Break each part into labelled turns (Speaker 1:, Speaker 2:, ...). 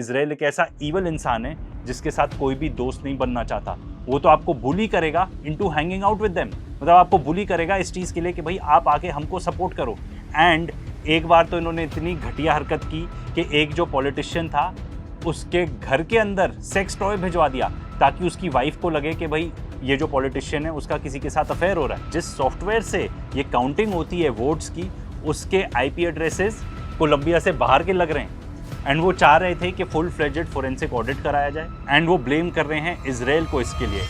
Speaker 1: Israel एक ऐसा evil इंसान है जिसके साथ कोई भी दोस्त नहीं बनना चाहता। वो तो आपको बुली करेगा into hanging out with them, मतलब आपको बुली करेगा इस चीज़ के लिए कि भाई आप आके हमको सपोर्ट करो। एंड एक बार तो इन्होंने इतनी घटिया हरकत की कि एक जो पॉलिटिशियन था उसके घर के अंदर सेक्स टॉय भिजवा दिया ताकि उसकी वाइफ को लगे कि भाई ये जो पॉलिटिशियन है उसका किसी के साथ अफेयर हो रहा है। जिस सॉफ्टवेयर से ये काउंटिंग होती है वोट्स की, उसके आईपी एड्रेसेस कोलंबिया से बाहर के लग रहे हैं एंड वो चाह रहे थे कि फुल फ्लेजेड फोरेंसिक ऑडिट कराया जाए एंड वो ब्लेम कर रहे हैं इजराइल को इसके लिए।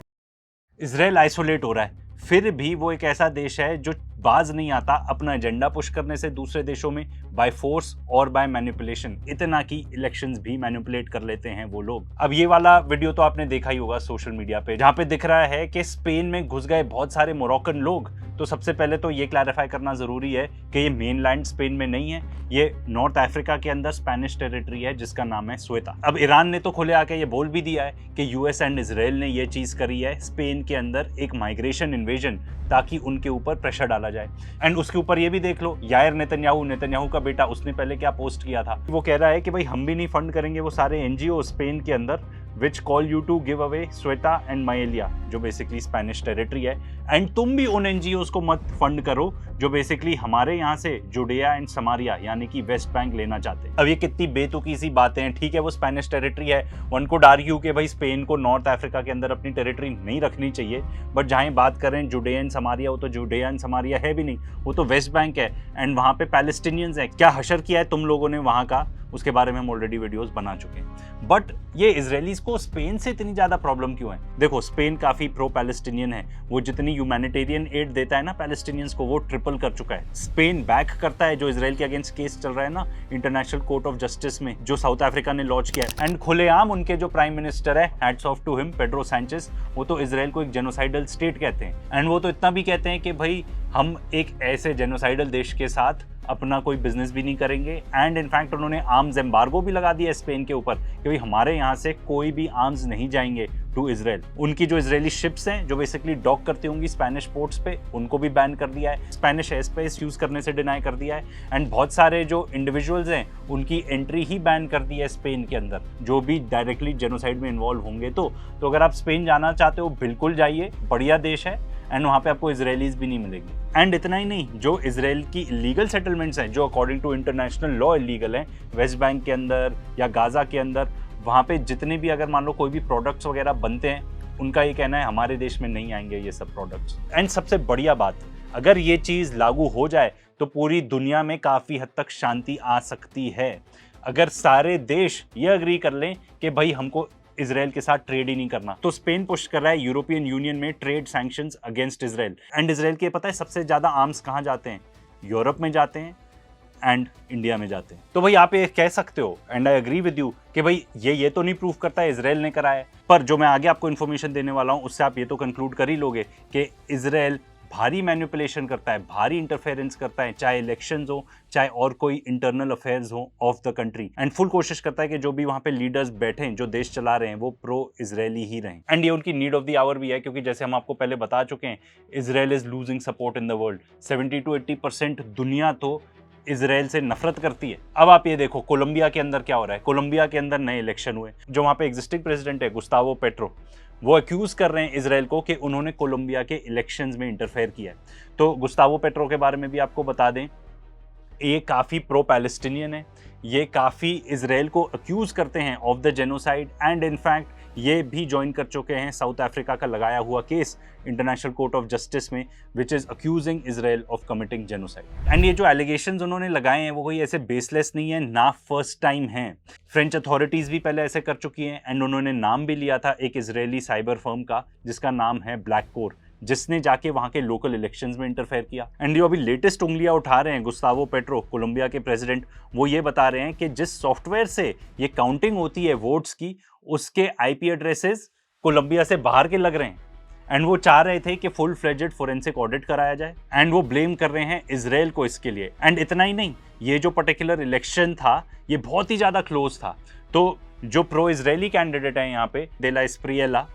Speaker 1: इजराइल आइसोलेट हो रहा है, फिर भी वो एक ऐसा देश है जो बाज नहीं आता अपना एजेंडा पुश करने से दूसरे देशों में बाय फोर्स और बाय मैनिपुलेशन। इतना कि इलेक्शंस भी मैनिपुलेट कर लेते हैं वो लोग। अब ये वाला वीडियो तो आपने देखा ही होगा सोशल मीडिया पे, जहाँ पे दिख रहा है कि स्पेन में घुस गए बहुत सारे मोरक्कन लोग। तो सबसे पहले तो ये क्लैरिफाई करना जरूरी है कि ये मेनलैंड स्पेन में नहीं है, ये नॉर्थ अफ्रीका के अंदर स्पेनिश टेरिटरी है जिसका नाम है स्वेता। अब ईरान ने तो खुले आके ये बोल भी दिया है कि यूएस एंड इजराइल ने ये चीज करी है स्पेन के अंदर एक माइग्रेशन इन्वेजन, ताकि उनके ऊपर प्रेशर डाला जाए। एंड उसके ऊपर ये भी देख लो, यायर नेतन्याहू का बेटा, उसने पहले क्या पोस्ट किया था, वो कह रहा है कि भाई हम भी नहीं फंड करेंगे वो सारे एनजीओ स्पेन के अंदर which call you to give away Ceuta and Melilla, जो बेसिकली स्पेनिश टेरिटरी है, एंड तुम भी उन एनजीओज को मत फंड करो जो बेसिकली हमारे यहाँ से जुडिया एंड समारिया यानी कि वेस्ट बैंक लेना चाहते हैं। अब ये कितनी बेतुकी सी बातें हैं। ठीक है वो स्पेनिश टेरिटरी है, वन कुड आर्ग्यू कि भाई स्पेन को नॉर्थ अफ्रीका के अंदर अपनी टेरिटरी नहीं रखनी चाहिए, बट जहाँ बात करें जुडिया एंड समारिया, वो तो जुडिया एंड समारिया है भी नहीं, वो तो वेस्ट बैंक है एंड वहाँ पे पैलेस्टीनियंस है। क्या हशर किया है तुम लोगों ने वहाँ का, उसके बारे में हम ऑलरेडी वीडियोस बना चुके हैं। बट ये इजरायलीज को स्पेन से इतनी ज्यादा प्रॉब्लम क्यों है? देखो स्पेन काफी प्रो पैलेस्टीनियन है, वो जितनी ह्यूमैनिटेरियन एड देता है ना पैलेस्टीनियंस को वो ट्रिपल कर चुका है। स्पेन बैक करता है जो इजराइल के अगेंस्ट केस चल रहा है ना इंटरनेशनल कोर्ट ऑफ जस्टिस में, जो साउथ अफ्रीका ने लॉन्च किया है। एंड खुलेआम उनके जो प्राइम मिनिस्टर है, hats off to him, Pedro Sanchez, वो तो इजराइल को एक जेनोसाइडल स्टेट कहते हैं। एंड वो तो इतना भी कहते हैं कि भाई हम एक ऐसे जेनोसाइडल देश के साथ अपना कोई बिजनेस भी नहीं करेंगे। एंड इनफैक्ट उन्होंने आर्म्स एम्बार्गो भी लगा दिया स्पेन के ऊपर कि भाई हमारे यहाँ से कोई भी आर्म्स नहीं जाएंगे टू इजराइल। उनकी जो इजरायली शिप्स हैं जो बेसिकली डॉक करती होंगी स्पेनिश पोर्ट्स पे, उनको भी बैन कर दिया है, स्पेनिश एयर स्पेस यूज करने से डिनाई कर दिया है। एंड बहुत सारे जो इंडिविजुअल्स हैं उनकी एंट्री ही बैन कर दी है स्पेन के अंदर, जो भी डायरेक्टली जेनोसाइड में इन्वॉल्व होंगे। तो अगर आप स्पेन जाना चाहते हो बिल्कुल जाइए, बढ़िया देश है एंड वहाँ पे आपको इजरायलीज भी नहीं मिलेंगे। एंड इतना ही नहीं, जो इजराइल की इलीगल सेटलमेंट्स हैं जो according to international law illegal हैं वेस्ट बैंक के अंदर या गाजा के अंदर, वहाँ पे जितने भी अगर मान लो कोई भी प्रोडक्ट्स वगैरह बनते हैं, उनका ये कहना है हमारे देश में नहीं आएंगे ये सब प्रोडक्ट्स। एंड सबसे बढ़िया बात, अगर ये चीज़ लागू हो जाए तो पूरी दुनिया में काफ़ी हद तक शांति आ सकती है। अगर सारे देश ये अग्री कर लें कि भाई हमको इजराइल के साथ ट्रेड ही नहीं करना, तो स्पेन पुश कर रहा है यूरोपियन यूनियन में trade sanctions against Israel. And Israel के पता है सबसे ज्यादा आर्म्स कहाँ जाते हैं? यूरोप में जाते हैं एंड इंडिया में जाते हैं। तो भाई आप ये कह सकते हो and I agree with you कि भाई ये तो नहीं प्रूव करता है इजराइल ने करा है, पर जो मैं आगे आपको इन्फॉर्मेशन देने वाला हूँ उससे आप ये तो कंक्लूड कर ही लोगे कि इजराइल भारी मैनिपुलेशन करता है, भारी इंटरफेरेंस करता है, चाहे इलेक्शंस हो चाहे और कोई इंटरनल अफेयर्स हो of the country. And full कोशिश करता है कि जो भी वहाँ पे लीडर्स बैठे हैं जो देश चला रहे हैं वो प्रो इजरायली ही रहें। एंड ये उनकी नीड ऑफ द आवर भी है, क्योंकि जैसे हम आपको पहले बता चुके हैं Israel is losing support in the world. 70 to 80% दुनिया तो इजराइल से नफरत करती है। अब आप ये देखो कोलंबिया के अंदर क्या हो रहा है। कोलंबिया के अंदर नए इलेक्शन हुए, जो वहाँ पे एग्जिस्टिंग प्रेसिडेंट है गुस्तावो पेट्रो, वो अक्यूज कर रहे हैं इजराइल को कि उन्होंने कोलंबिया के इलेक्शंस में इंटरफेयर किया है। तो गुस्तावो पेट्रो के बारे में भी आपको बता दें, ये काफ़ी प्रो पैलेस्टीनियन है, ये काफ़ी इजराइल को अक्यूज़ करते हैं of the genocide. And in fact ये भी ज्वाइन कर चुके हैं साउथ अफ्रीका का लगाया हुआ case International Court of Justice में, which is accusing Israel of committing genocide. And ये जो एलिगेशंस उन्होंने लगाए हैं वो कोई ऐसे बेसलेस नहीं है, ना फर्स्ट टाइम है। फ्रेंच अथॉरिटीज़ भी पहले ऐसे कर चुकी हैं एंड उन्होंने नाम भी लिया था एक इजरायली साइबर फर्म का जिसका नाम है ब्लैक कोर, जिसने जाके वहां के लोकल इलेक्शंस में इंटरफेयर किया। एंड जो अभी लेटेस्ट उंगलियां उठा रहे हैं गुस्तावो पेट्रो, कोलंबिया के प्रेसिडेंट, वो ये बता रहे हैं कि जिस सॉफ्टवेयर से ये काउंटिंग होती है वोट्स की, उसके आईपी एड्रेसेस कोलंबिया से बाहर के लग रहे हैं। एंड वो चाह रहे थे कि फुल फ्लेजेड फोरेंसिक ऑडिट कराया जाए एंड वो ब्लेम कर रहे हैं इजराइल को इसके लिए। एंड इतना ही नहीं, ये जो पर्टिकुलर इलेक्शन था ये बहुत ही ज़्यादा क्लोज था। तो जो प्रो इजरायली कैंडिडेट है यहाँ पे डेला एस्प्रिएला,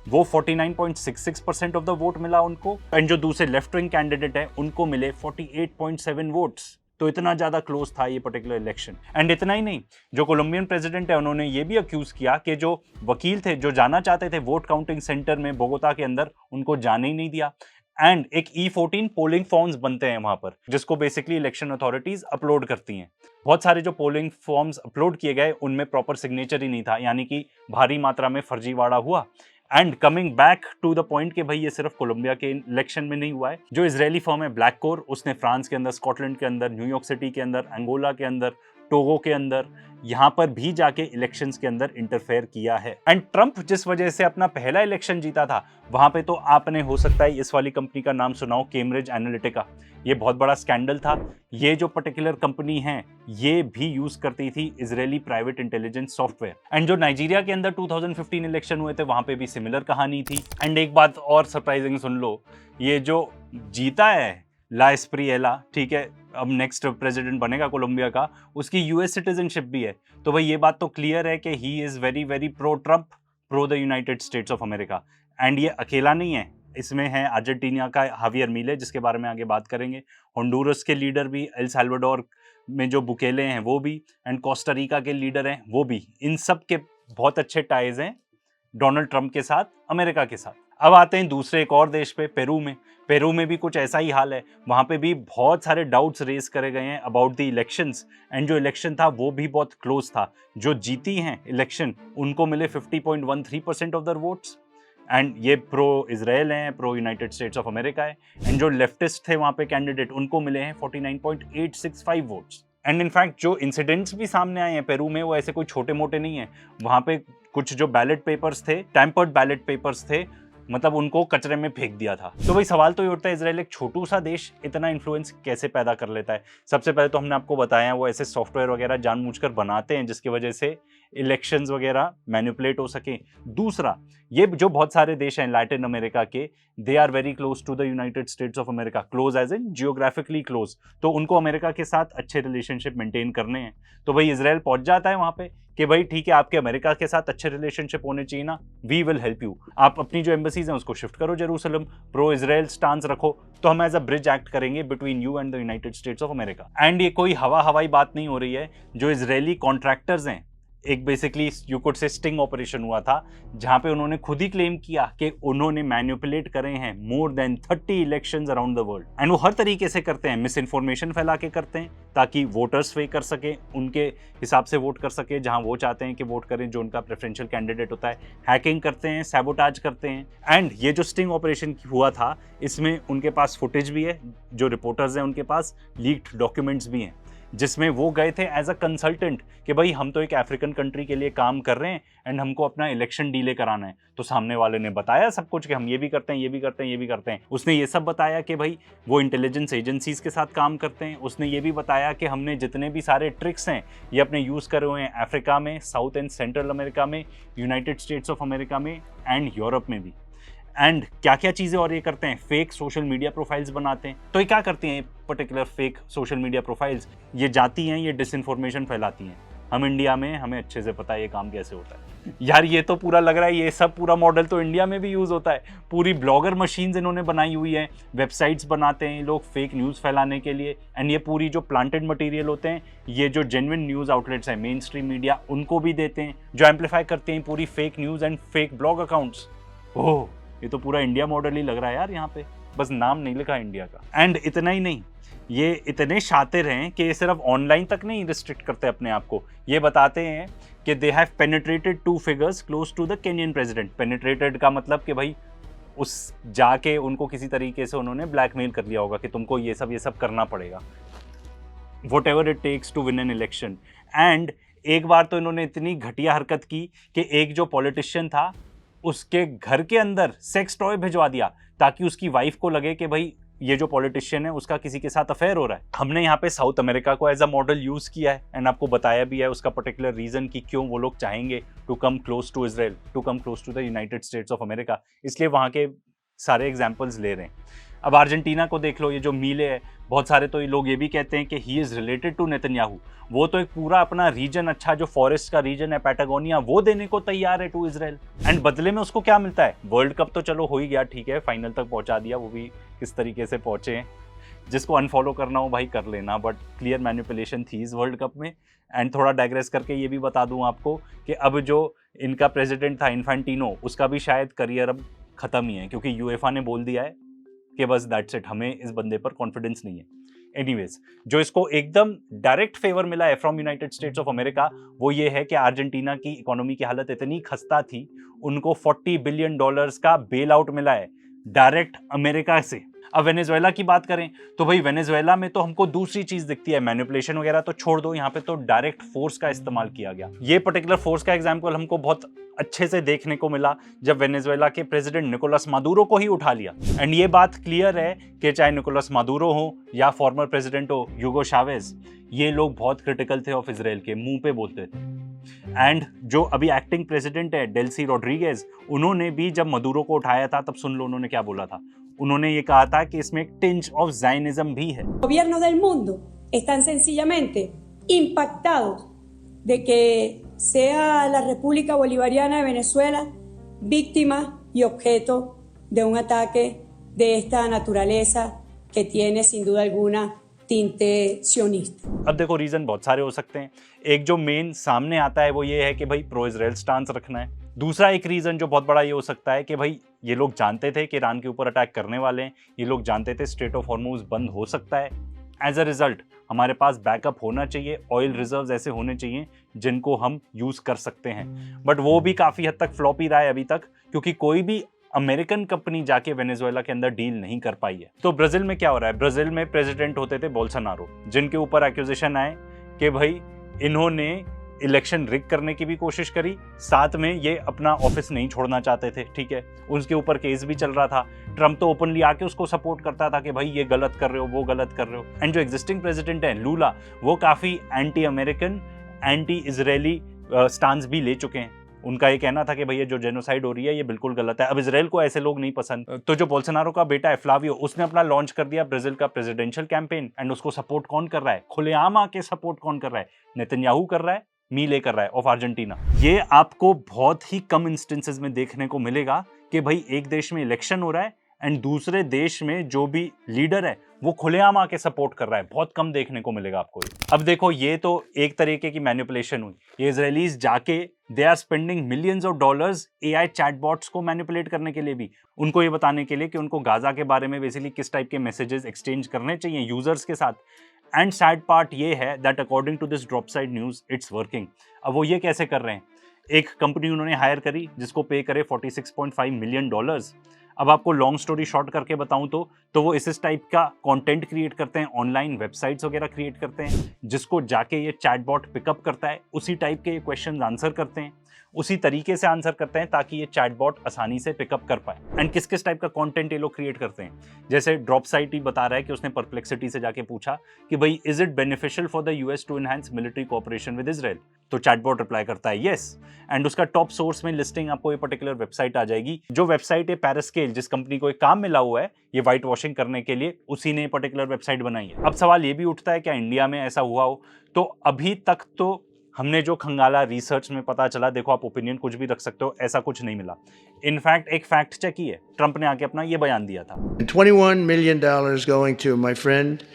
Speaker 1: वो 49.66% ऑफ द वोट मिला उनको। एंड जो दूसरे लेफ्ट विंग कैंडिडेट है उनको मिले 48.7 वोट्स। तो इतना ज़्यादा क्लोज था ये पर्टिकुलर इलेक्शन। एंड इतना ही नहीं, जो कोलंबियन प्रेसिडेंट है उन्होंने ये भी अक्यूज़ किया कि जो वकील थे जो जाना चाहते थे वोट काउंटिंग सेंटर में बोगोता के अंदर, उनको जाने ही नहीं दिया। एंड एक E14 पोलिंग फॉर्म्स बनते हैं वहां पर, जिसको बेसिकली इलेक्शन अथॉरिटीज अपलोड करती हैं। बहुत सारे जो पोलिंग फॉर्म्स अपलोड किए गए उनमें प्रॉपर सिग्नेचर ही नहीं था, यानी कि भारी मात्रा में फर्जीवाड़ा हुआ। And coming back to the point कि भाई ये सिर्फ कोलंबिया के इलेक्शन में नहीं हुआ है। जो इजरायली फर्म है ब्लैक कोर, उसने फ्रांस के अंदर, स्कॉटलैंड के अंदर, न्यूयॉर्क सिटी के अंदर, अंगोला के अंदर, टोगो के अंदर, यहाँ पर भी जाके इलेक्शंस के अंदर इंटरफेयर किया है। एंड ट्रंप जिस वजह से अपना पहला इलेक्शन जीता था, वहां पे तो आपने हो सकता है इस वाली कंपनी का नाम सुनाओ, कैम्ब्रिज एनालिटिका। ये बहुत बड़ा स्कैंडल था। ये जो पर्टिकुलर कंपनी है ये भी यूज करती थी Israeli private intelligence software. And जो नाइजीरिया के अंदर 2015 इलेक्शन हुए थे वहां पे भी सिमिलर कहानी थी। एंड एक बात और सरप्राइजिंग सुन लो, ये जो जीता है ला एस्प्रिएला, ठीक है, अब नेक्स्ट प्रेसिडेंट बनेगा कोलंबिया का, उसकी यूएस सिटीजनशिप भी है। तो भाई ये बात तो क्लियर है कि he is very very pro Trump, pro the United States of America. And ये अकेला नहीं है, इसमें है अर्जेंटीना का हावियर मिले, जिसके बारे में आगे बात करेंगे, होंडुरस के लीडर भी, एल साल्वाडोर में जो बुकेले हैं वो भी, एंड कोस्टा रिका के लीडर हैं वो भी। इन सब के बहुत अच्छे टाइज हैं डोनाल्ड ट्रंप के साथ, अमेरिका के साथ। अब आते हैं दूसरे एक और देश पे, पेरू में। पेरू में भी कुछ ऐसा ही हाल है। वहाँ पे भी बहुत सारे डाउट्स रेज करे गए हैं अबाउट द इलेक्शंस। एंड जो इलेक्शन था वो भी बहुत क्लोज था। जो जीती हैं इलेक्शन उनको मिले 50.13% ऑफ द वोट्स। एंड ये प्रो इजराइल हैं, pro United States of America है। एंड जो लेफ्टिस्ट थे वहाँ पे कैंडिडेट, उनको मिले हैं 49.865 वोट्स। एंड इनफैक्ट जो इंसिडेंट्स भी सामने आए हैं पेरू में, वो ऐसे कोई छोटे मोटे नहीं है। वहाँ पे कुछ जो बैलेट पेपर्स थे, टैम्पर्ड बैलेट पेपर्स थे, मतलब उनको कचरे में फेंक दिया था। तो भाई सवाल तो ये उठता है, इजराइल एक छोटू सा देश इतना इन्फ्लुएंस कैसे पैदा कर लेता है। सबसे पहले तो हमने आपको बताया वो ऐसे सॉफ्टवेयर वगैरह जानबूझकर बनाते हैं जिसकी वजह से इलेक्शंस वगैरह मैनिपुलेट हो सके। दूसरा, ये जो बहुत सारे देश हैं लैटिन अमेरिका के, they are very close to the United States of America, close as in geographically close. तो उनको अमेरिका के साथ अच्छे रिलेशनशिप मेंटेन करने हैं। तो भाई इजराइल पहुंच जाता है वहां पे कि भाई ठीक है, आपके अमेरिका के साथ अच्छे रिलेशनशिप होने चाहिए ना, वी विल हेल्प यू। आप अपनी जो एम्बेसीज हैं उसको शिफ्ट करो जेरूसलम, प्रो इजराइल स्टांस रखो, तो हम एज अ ब्रिज एक्ट करेंगे between you and the United States of America. And ये कोई हवाई बात नहीं हो रही है। जो इजरायली कॉन्ट्रैक्टर्स हैं, एक basically you could say sting operation हुआ था जहां पे उन्होंने खुद ही क्लेम किया कि उन्होंने मैनिपुलेट करे हैं more than 30 elections around the world. And वो हर तरीके से करते हैं, मिस इन्फॉर्मेशन फैला के करते हैं ताकि वोटर्स वे कर सके, उनके हिसाब से वोट कर सके जहां वो चाहते हैं कि वोट करें, जो उनका प्रेफरेंशियल कैंडिडेट होता है। हैकिंग करते हैं, सैबोटाज करते हैं। एंड ये जो स्टिंग ऑपरेशन हुआ था, इसमें उनके पास फुटेज भी है, जो रिपोर्टर्स हैं उनके पास लीक्ड डॉक्यूमेंट्स भी हैं, जिसमें वो गए थे एज अ कंसल्टेंट कि भाई हम तो एक अफ्रीकन कंट्री के लिए काम कर रहे हैं एंड हमको अपना इलेक्शन डिले कराना है। तो सामने वाले ने बताया सब कुछ कि हम ये भी करते हैं, ये भी करते हैं, ये भी करते हैं। उसने ये सब बताया कि भाई वो इंटेलिजेंस एजेंसीज के साथ काम करते हैं। उसने ये भी बताया कि हमने जितने भी सारे ट्रिक्स हैं ये अपने यूज़ करे हुए हैं अफ्रीका में, साउथ एंड सेंट्रल अमेरिका में, यूनाइटेड स्टेट्स ऑफ अमेरिका में एंड यूरोप में भी। एंड क्या क्या चीज़ें और ये करते हैं, फेक सोशल मीडिया प्रोफाइल्स बनाते हैं। तो ये क्या करती हैं particular fake social media profiles? ये जाती हैं, ये डिसइंफॉर्मेशन फैलाती हैं। हम इंडिया में, हमें अच्छे से पता है ये काम कैसे होता है। यार ये तो पूरा लग रहा है ये सब पूरा मॉडल तो इंडिया में भी यूज़ होता है। पूरी ब्लॉगर मशीन्स इन्होंने बनाई हुई है, वेबसाइट्स बनाते हैं लोग फेक न्यूज़ फैलाने के लिए। एंड ये पूरी जो प्लांटेड मटेरियल होते हैं, ये जो जेन्युइन न्यूज़ आउटलेट्स हैं, मेन स्ट्रीम मीडिया, उनको भी देते हैं, जो एम्पलीफाई करते हैं पूरी fake news and fake blog accounts. ओह, ये तो पूरा इंडिया मॉडल ही लग रहा है यार यहाँ पे, बस नाम नहीं लिखा इंडिया का। एंड इतना ही नहीं, ये इतने शातिर हैं कि ये सिर्फ ऑनलाइन तक नहीं रिस्ट्रिक्ट करते अपने आप को। ये बताते हैं कि they have penetrated 2 figures close to the Kenyan president. Penetrated का मतलब कि भाई उस जाके उनको किसी तरीके से उन्होंने ब्लैकमेल कर दिया होगा कि तुमको ये सब करना पड़ेगा, whatever it takes to win an election. And एक बार तो इन्होंने इतनी घटिया हरकत की कि एक जो पॉलिटिशियन था उसके घर के अंदर सेक्स टॉय भिजवा दिया ताकि उसकी वाइफ को लगे कि भाई ये जो पॉलिटिशियन है उसका किसी के साथ अफेयर हो रहा है। हमने यहाँ पे साउथ अमेरिका को एज अ मॉडल यूज किया है एंड आपको बताया भी है उसका पर्टिकुलर रीजन कि क्यों वो लोग चाहेंगे to come close to Israel, to come close to the United States of America, इसलिए वहाँ के सारे एग्जाम्पल्स ले रहे हैं। अब अर्जेंटीना को देख लो, ये जो मिले है, बहुत सारे तो ये लोग ये भी कहते हैं कि he is related to Netanyahu. वो तो एक पूरा अपना रीजन, अच्छा जो फॉरेस्ट का रीजन है पैटागोनिया, वो देने को तैयार है टू इजराइल। एंड बदले में उसको क्या मिलता है? वर्ल्ड कप तो चलो हो ही गया, ठीक है, फाइनल तक पहुंचा दिया, वो भी किस तरीके से पहुंचे हैं। जिसको अनफॉलो करना हो भाई कर लेना, बट क्लियर मैनिपुलेशन थी इस वर्ल्ड कप में। एंड थोड़ा डाइग्रेस करके ये भी बता दूं आपको कि अब जो इनका प्रेसिडेंट था इन्फेंटिनो, उसका भी शायद करियर अब खत्म ही है, क्योंकि यूएफए ने बोल दिया है कि बस दैट्स इट, हमें इस बंदे पर कॉन्फिडेंस नहीं है। एनीवेज, जो इसको एकदम डायरेक्ट फेवर मिला है from United States of America, वो ये है कि अर्जेंटीना की इकोनॉमी की हालत इतनी खस्ता थी, उनको $40 बिलियन का बेल आउट मिला है डायरेक्ट अमेरिका से। अब वेनेजुएला की बात करें तो भाई वेनेजुएला में तो हमको दूसरी चीज दिखती है, मैनिपुलेशन वगैरह तो छोड़ दो, यहाँ पे तो डायरेक्ट फोर्स का इस्तेमाल किया गया। ये पर्टिकुलर फोर्स का एग्जांपल हमको बहुत अच्छे से देखने को मिला जब वेनेजुएला के प्रेसिडेंट निकोलस मादुरो को ही उठा लिया। एंड ये बात क्लियर है कि चाहे निकोलस मादुरो हो या फॉर्मर प्रेसिडेंट हो ह्यूगो चावेज, ये लोग बहुत क्रिटिकल थे ऑफ इजराइल के, मुंह पे बोलते थे। एंड जो अभी एक्टिंग प्रेसिडेंट है डेल्सी रॉड्रिगेज, उन्होंने भी जब मदुरो को उठाया था तब सुन लो उन्होंने क्या बोला था। उन्होंने ये कहा था कि इसमें एक टिंच ऑफ ज़ायनिज्म भी है।
Speaker 2: Gobiernos del mundo están sencillamente impactados de que sea la República Bolivariana de Venezuela víctima y objeto de un ataque de esta naturaleza que tiene sin duda alguna tinte sionista।
Speaker 1: अब देखो reason बहुत सारे हो सकते हैं, एक जो main सामने आता है वो ये है कि भाई प्रो इजराइल स्टांस रखना है। दूसरा एक रीजन जो बहुत बड़ा ये हो सकता है कि भाई ये लोग जानते थे कि ईरान के ऊपर अटैक करने वाले हैं, ये लोग जानते थे स्ट्रेट ऑफ हॉर्मुज बंद हो सकता है। एज अ रिजल्ट हमारे पास बैकअप होना चाहिए, ऑयल रिजर्व्स ऐसे होने चाहिए जिनको हम यूज कर सकते हैं। बट वो भी काफी हद तक फ्लॉपी रहा है अभी तक, क्योंकि कोई भी अमेरिकन कंपनी जाके वेनेजुएला के अंदर डील नहीं कर पाई है। तो ब्राजील में क्या हो रहा है, ब्राजील में प्रेसिडेंट होते थे बोल्सोनारो, जिनके ऊपर एक्यूजेशन आए कि भाई इन्होंने इलेक्शन रिग करने की भी कोशिश करी, साथ में ये अपना ऑफिस नहीं छोड़ना चाहते थे, ठीक है, उसके ऊपर केस भी चल रहा था। ट्रम्प तो ओपनली आके उसको सपोर्ट करता था कि भाई ये गलत कर रहे हो, वो गलत कर रहे हो। एंड जो एग्जिस्टिंग प्रेसिडेंट है लूला, वो काफी anti American, anti Israeli stance भी ले चुके हैं। उनका ये कहना था कि भैया जो जेनोसाइड हो रही है ये बिल्कुल गलत है। अब इजराइल को ऐसे लोग नहीं पसंद, तो जो बोल्सोनारो का बेटा है फ्लावियो, उसने अपना लॉन्च कर दिया ब्राजील का प्रेसिडेंशियल कैंपेन। एंड उसको सपोर्ट कौन कर रहा है, खुलेआम आके सपोर्ट कौन कर रहा है, नेतन्याहू कर रहा है, मिले कर रहा है ऑफ अर्जेंटीना। ये आपको बहुत ही कम इंस्टेंसेस में देखने को मिलेगा कि भाई एक देश में इलेक्शन हो रहा है एंड दूसरे देश में जो भी लीडर है वो खुलेआम आके सपोर्ट कर रहा है, बहुत कम देखने को मिलेगा आपको। अब देखो ये तो एक तरीके की मैनिपुलेशन हुई, ये इजरायलीज जाके they are spending millions of dollars AI chatbots को मैनिपुलेट करने के लिए भी, उनको ये बताने के लिए कि उनको गाजा के बारे में बेसिकली किस टाइप के मैसेजेस एक्सचेंज करने चाहिए यूजर्स के साथ। एंड सैड पार्ट ये है that according to this Drop Site News it's working. अब वो ये कैसे कर रहे हैं, एक कंपनी उन्होंने हायर करी जिसको पे करे $46.5 मिलियन। अब आपको लॉन्ग स्टोरी शॉर्ट करके बताऊं तो वो इस टाइप का कंटेंट क्रिएट करते हैं, ऑनलाइन वेबसाइट्स वगैरह क्रिएट करते हैं, जिसको जाके ये चैटबॉट पिकअप करता है, उसी टाइप के ये क्वेश्चन आंसर करते हैं, उसी तरीके से आंसर करते हैं ताकि ये चैटबॉट आसानी से पिकअप कर पाए। एंड किस किस टाइप का कंटेंट ये लोग क्रिएट करते हैं, जैसे ड्रॉप साइट ही बता रहा है कि उसने परप्लेक्सिटी से जाके पूछा कि भाई is it beneficial for the US to enhance military cooperation with Israel, तो चैटबॉट रिप्लाई करता है यस। एंड उसका टॉप सोर्स में लिस्टिंग आपको ये पर्टिकुलर वेबसाइट आ जाएगी, जो वेबसाइट है पैरास्केल, जिस कंपनी को एक काम मिला हुआ है ये व्हाइट वॉशिंग करने के लिए, उसी ने पर्टिकुलर वेबसाइट बनाई है। अब सवाल ये भी उठता है क्या इंडिया में ऐसा हुआ हो, तो अभी तक तो हमने जो खंगाला रिसर्च में पता चला, देखो आप ओपिनियन कुछ भी रख सकते हो, ऐसा कुछ नहीं मिला। इनफैक्ट एक फैक्ट चेक ही है, ट्रंप ने आके अपना ये बयान दिया था।
Speaker 3: $21 million going to my friend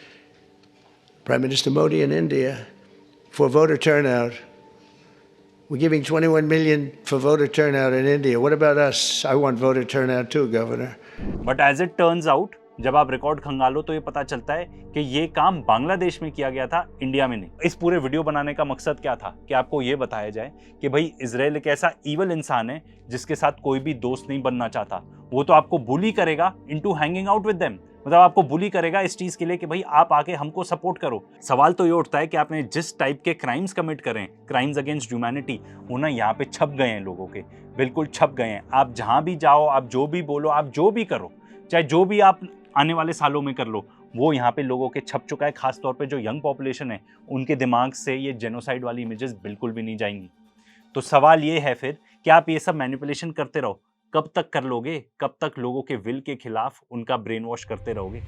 Speaker 3: Prime Minister Modi in India for voter turnout. We're giving 21 million for voter turnout in India. What about us? I want voter turnout too, Governor.
Speaker 1: But as it turns out, जब आप record खंगालो तो ये पता चलता है कि ये काम बांग्लादेश में किया गया था, इंडिया में नहीं। इस पूरे वीडियो बनाने का मकसद क्या था कि आपको ये बताया जाए कि भाई इजराइल एक ऐसा ईवल इंसान है जिसके साथ कोई भी दोस्त नहीं बनना चाहता। वो तो आपको बुली करेगा into hanging out with them, मतलब आपको बुली करेगा इस चीज के लिए कि भाई आप आके हमको सपोर्ट करो। सवाल तो ये उठता है कि आपने जिस टाइप के क्राइम्स कमिट करें, क्राइम्स अगेंस्ट ह्यूमैनिटी, वो ना यहाँ पे छप गए हैं लोगों के, बिल्कुल छप गए हैं। आप जहां भी जाओ, आप जो भी बोलो, आप जो भी करो, चाहे जो भी आप आने वाले सालों में कर लो, वो यहाँ पे लोगों के छप चुका है। खास तौर पे जो यंग पॉपुलेशन है उनके दिमाग से ये जेनोसाइड वाली इमेजेस बिल्कुल भी नहीं जाएंगी। तो सवाल ये है फिर कि आप ये सब मैनिपुलेशन करते रहो, कब तक कर लोगे, कब तक लोगों के विल के खिलाफ उनका ब्रेन वॉश करते रहोगे।